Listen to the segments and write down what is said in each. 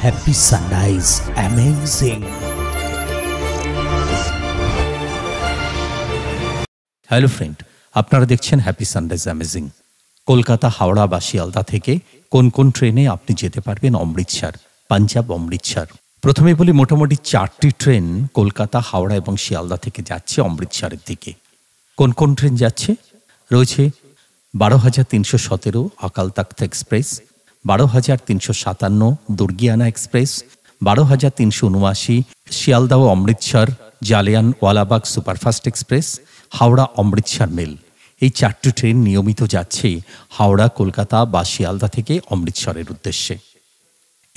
Happy Sunrise Amazing. Hello friend, আপনারা দেখছেন happy sunrise amazing. Kolkata, Howrah বা শিয়ালদা থেকে কোন কোন ট্রেনে আপনি যেতে পারবেন অমৃতসর, পাঞ্জাব অমৃতসর। প্রথমে বলি, মোটামুটি 4টি ট্রেন কলকাতা, হাওড়া এবং শিয়ালদা থেকে যাচ্ছে অমৃতসরের দিকে। কোন কোন ট্রেন যাচ্ছে? রয়েছে 12,317 Akal Takht express, 12,357 Durgiana express, 12,379 Sealdah Amritsar Jallianwalabagh superfast express, Howrah Amritsar mail. এই 4টি ট্রেন নিয়মিত যাচ্ছে হাওড়া, কলকাতা বা শিয়ালদা থেকে অমৃতসরের উদ্দেশ্যে।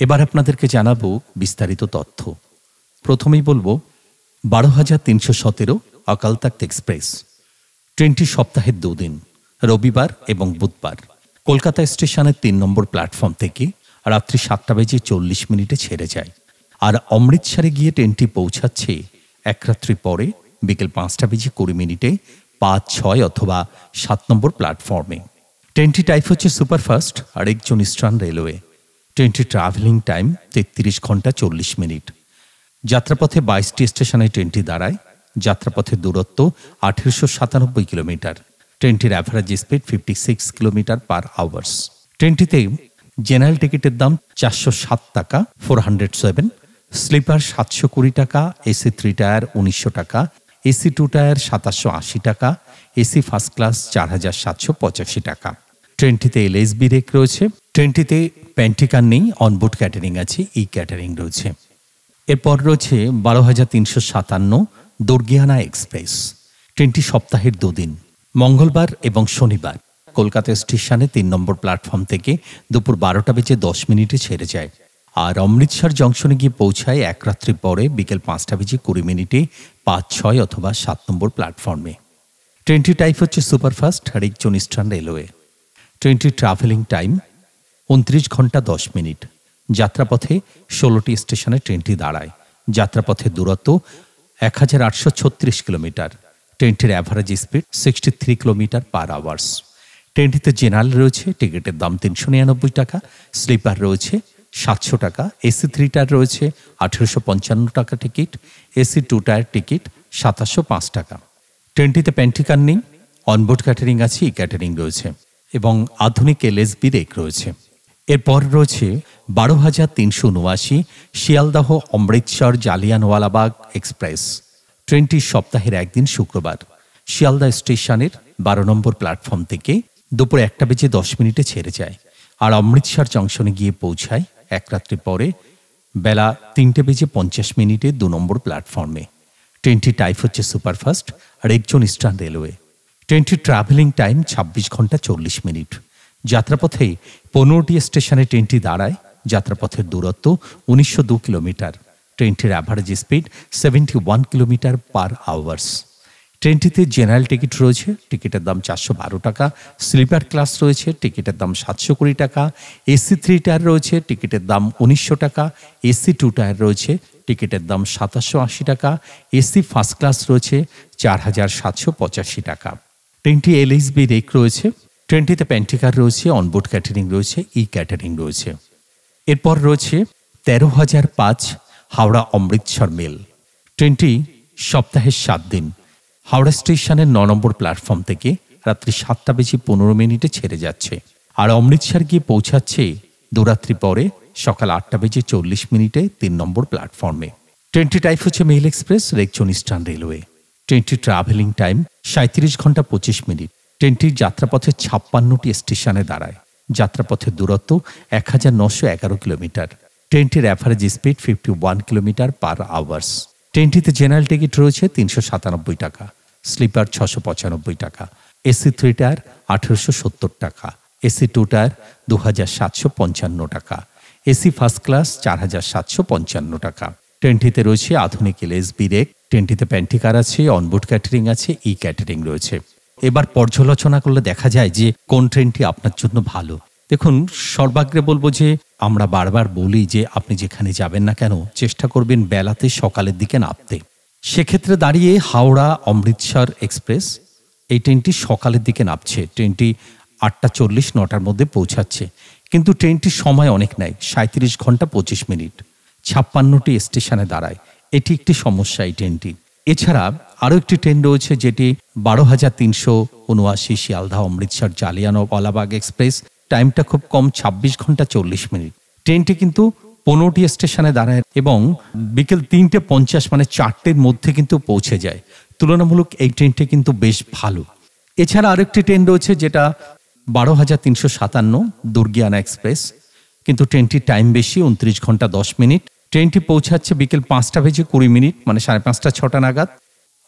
এবার আপনাদেরকে জানাবো বিস্তারিত তথ্য। প্রথমেই বলবো 12,317 অকাল তখ্ত এক্সপ্রেস। ট্রেনটি সপ্তাহের 2 দিন, রবিবার এবং বুধবার, কলকাতা স্টেশনের 3 নম্বর প্ল্যাটফর্ম থেকে রাত্রি 7:40 ছেড়ে যায়। আর অমৃতসরে গিয়ে ট্রেনটি পৌঁছাচ্ছে এক রাত্রি পরে বিকেল 5:20 5, 6 অথবা 7 নম্বর প্ল্যাটফর্মে। ট্রেনটি টাইপ হচ্ছে সুপারফাস্ট আর একজন ইস্টার্ন রেলওয়ে। ট্রেনটির ট্রাভেলিং টাইম 33 ঘন্টা 40 মিনিট। যাত্রাপথে 22টি স্টেশনে ট্রেনটি দাঁড়ায়। যাত্রাপথের দূরত্ব 1897 কিলোমিটার। ট্রেনটির average speed 56 kilometre per hours. ট্রেনটিতে জেনারেল টিকিটের দাম 407 টাকা 407, স্লিপার 720 টাকা, এসি 3 টায়ার 1900 টাকা, এসি 2 টায়ার 780 টাকা, এসি ফার্স্ট ক্লাস 4,785 টাকা। ট্রেনটিতে এলএসবি রেক রয়েছে। ট্রেনটিতে প্যান্টিকার নেই, অনবোর্ড ক্যাটারিং আছে, ই ক্যাটারিং রয়েছে। এরপর রয়েছে 12,357 দুর্গিয়ানা এক্সপ্রেস। ট্রেনটি সপ্তাহের 2 দিন, মঙ্গলবার এবং শনিবার, কলকাতা স্টেশনে 3 নম্বর প্ল্যাটফর্ম থেকে দুপুর 12:10 ছেড়ে যায়। আর অমৃতসর জংশনে গিয়ে পৌঁছায় এক রাত্রি পরে বিকেল 5:20 5, 6 অথবা 7 নম্বর প্ল্যাটফর্মে। ট্রেনটি টাইপ হচ্ছে সুপারফাস্ট আর একজন ইস্টার্ন রেলওয়ে। ট্রেনটির ট্রাভেলিং টাইম 29 ঘন্টা 10 মিনিট। যাত্রাপথে 16টি স্টেশনে ট্রেনটি দাঁড়ায়। যাত্রাপথের দূরত্ব 1836 কিলোমিটার। ট্রেনটির average speed 63 kilometre per hours. ট্রেনটিতে জেনারেল রয়েছে, টিকিটের দাম 399 টাকা, স্লিপার রয়েছে 700 টাকা, এসি 3 টায়ার রয়েছে 1855 টাকা টিকিট, এসি 2 টায়ার টিকিট 2705 টাকা। ট্রেনটিতে প্যান্টিকার নেই, অনবোর্ড ক্যাটারিং আছে, ই ক্যাটারিং রয়েছে এবং আধুনিক এলএসবি রেক রয়েছে। এরপর রয়েছে 12,379 শিয়ালদহ অমৃতসর জালিয়ানওয়ালাবাগ এক্সপ্রেস। ট্রেনটি সপ্তাহের 1 দিন, শুক্রবার, শিয়ালদা স্টেশনের 12 নম্বর প্ল্যাটফর্ম থেকে দুপুর 1:10 ছেড়ে যায়। আর অমৃতসর জংশনে গিয়ে পৌঁছায় এক রাত্রি পরে বেলা 3:50 2 নম্বর প্ল্যাটফর্মে। ট্রেনটি টাইপ হচ্ছে সুপারফাস্ট আর একজন ইস্টার্ন রেলওয়ে। ট্রেনটির ট্রাভেলিং টাইম 26 ঘন্টা 40 মিনিট। যাত্রাপথে 15টি স্টেশনে ট্রেনটি দাঁড়ায়। যাত্রাপথের দূরত্ব 1902 কিলোমিটার। ট্রেনটির average speed 71 kilometre per hours. ট্রেনটিতে জেনারেল টিকিট রয়েছে, টিকিটের দাম 412 টাকা, স্লিপার ক্লাস রয়েছে, টিকিটের দাম 720 টাকা, এসি 3 টায়ার রয়েছে, টিকিটের দাম 1900 টাকা, এসি 2 টায়ার রয়েছে, টিকিটের দাম 2780 টাকা, এসি ফার্স্ট ক্লাস রয়েছে 4,785 টাকা। ট্রেনটি এলএসবি রেক রয়েছে। ট্রেনটিতে প্যান্টিকার রয়েছে, অনবোর্ড ক্যাটারিং রয়েছে, ই ক্যাটারিং রয়েছে। এরপর রয়েছে 13,005 হাওড়া অমৃতসর মেল। ট্রেনটি সপ্তাহের 7 দিন, হাওড়া স্টেশনের 9 নম্বর প্ল্যাটফর্ম থেকে রাত্রি 7:15 ছেড়ে যাচ্ছে। আর অমৃতসর গিয়ে পৌঁছাচ্ছে দুরাত্রি পরে সকাল 8:40 3 নম্বর প্ল্যাটফর্মে। ট্রেনটি টাইপ হচ্ছে মেল এক্সপ্রেস, একজন ইস্টার্ন রেলওয়ে। ট্রেনটির ট্রাভেলিং টাইম 37 ঘন্টা 25 মিনিট। ট্রেনটির যাত্রাপথে 56টি স্টেশনে দাঁড়ায়। যাত্রাপথের দূরত্ব 1911 কিলোমিটার। ট্রেনটির average speed 51 kilometre per hours. ট্রেনটিতে জেনারেল টিকিট রয়েছে 397 টাকা, স্লিপার 695 টাকা, এসি 3 টায়ার 1870 টাকা, এসি 2 টায়ার 2755 টাকা, এসি ফার্স্ট ক্লাস 4,755 টাকা। ট্রেনটিতে রয়েছে আধুনিক এলএসবি রেক। ট্রেনটিতে প্যান্টিকার আছে, অনবোর্ড ক্যাটারিং আছে, ই ক্যাটারিং রয়েছে। এবার পর্যালোচনা করলে দেখা যায় যে কোন ট্রেনটি আপনার জন্য ভালো। দেখুন, সর্বাগ্রে বলবো যে আমরা বারবার বলি যে আপনি যেখানে যাবেন না কেন চেষ্টা করবেন বেলাতে, সকালের দিকে নামতে। সেক্ষেত্রে দাঁড়িয়ে হাওড়া অমৃতসর এক্সপ্রেস এই ট্রেনটি সকালের দিকে নামছে। ট্রেনটি 8:40 9টার মধ্যে পৌঁছাচ্ছে। কিন্তু ট্রেনটির সময় অনেক নেয়, 37 ঘন্টা 25 মিনিট, 56টি স্টেশনে দাঁড়ায়। এটি একটি সমস্যা এই ট্রেনটি। এছাড়া আরও একটি ট্রেন রয়েছে যেটি 12,379 শিয়ালদহ অমৃতসর জালিয়ানওয়ালাবাগ এক্সপ্রেস। টাইমটা খুব কম, 26 ঘন্টা 40 মিনিট। ট্রেনটি কিন্তু 15টি স্টেশনে দাঁড়ায় এবং বিকেল 3:50 মানে 4টের মধ্যে কিন্তু পৌঁছে যায়। তুলনামূলক এই ট্রেনটি কিন্তু বেশ ভালো। এছাড়া আরেকটি ট্রেন রয়েছে যেটা 12,357 দুর্গিয়ানা এক্সপ্রেস, কিন্তু ট্রেনটির টাইম বেশি, 29 ঘন্টা 10 মিনিট। ট্রেনটি পৌঁছাচ্ছে বিকেল 5:20 মানে 5:30-6টা নাগাদ।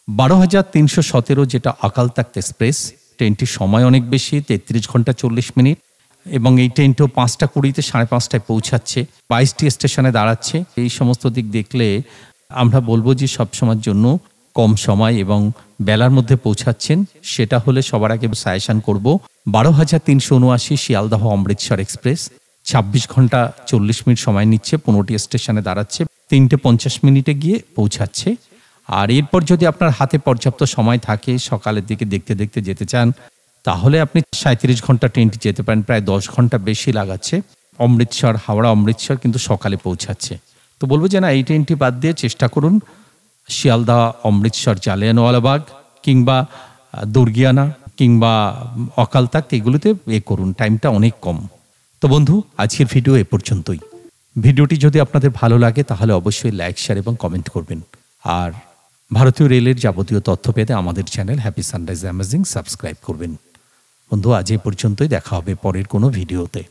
12,317 যেটা আকাল তাক্ত এক্সপ্রেস, ট্রেনটির সময় অনেক বেশি, 33 ঘন্টা 40 মিনিট এবং এই ট্রেনটিও 5:20 5:30 পৌঁছাচ্ছে, 22টি স্টেশনে দাঁড়াচ্ছে। এই সমস্ত দিক দেখলে আমরা বলবো যে সবসময়ের জন্য কম সময় এবং বেলার মধ্যে পৌঁছাচ্ছেন, সেটা হলে সবার আগে সাজেশন করব 12,379 শিয়ালদহ অমৃতসর এক্সপ্রেস। 26 ঘন্টা 40 মিনিট সময় নিচ্ছে, 15টি স্টেশনে দাঁড়াচ্ছে, 3:50 মিনিটে গিয়ে পৌঁছাচ্ছে। আর এরপর যদি আপনার হাতে পর্যাপ্ত সময় থাকে, সকালের দিকে দেখতে দেখতে যেতে চান, তাহলে আপনি 37 ঘন্টা ট্রেনটি যেতে পারেন, প্রায় 10 ঘন্টা বেশি লাগাচ্ছে। অমৃতসর, হাওড়া অমৃতসর কিন্তু সকালে পৌঁছাচ্ছে। তো বলবো যে না, এই ট্রেনটি বাদ দিয়ে চেষ্টা করুন শিয়ালদহ অমৃতসর জালিয়ানওয়ালাবাগ কিংবা দুর্গিয়ানা কিংবা অকাল তাক্ত, এগুলোতে করুন, টাইমটা অনেক কম। তো বন্ধু, আজকের ভিডিও এ পর্যন্তই। ভিডিওটি যদি আপনাদের ভালো লাগে তাহলে অবশ্যই লাইক, শেয়ার এবং কমেন্ট করবেন। আর ভারতীয় রেলের যাবতীয় তথ্য পেতে আমাদের channel happy sunrise amazing subscribe করবেন। বন্ধু, আজ এ পর্যন্তই, দেখা হবে পরের কোনো ভিডিওতে।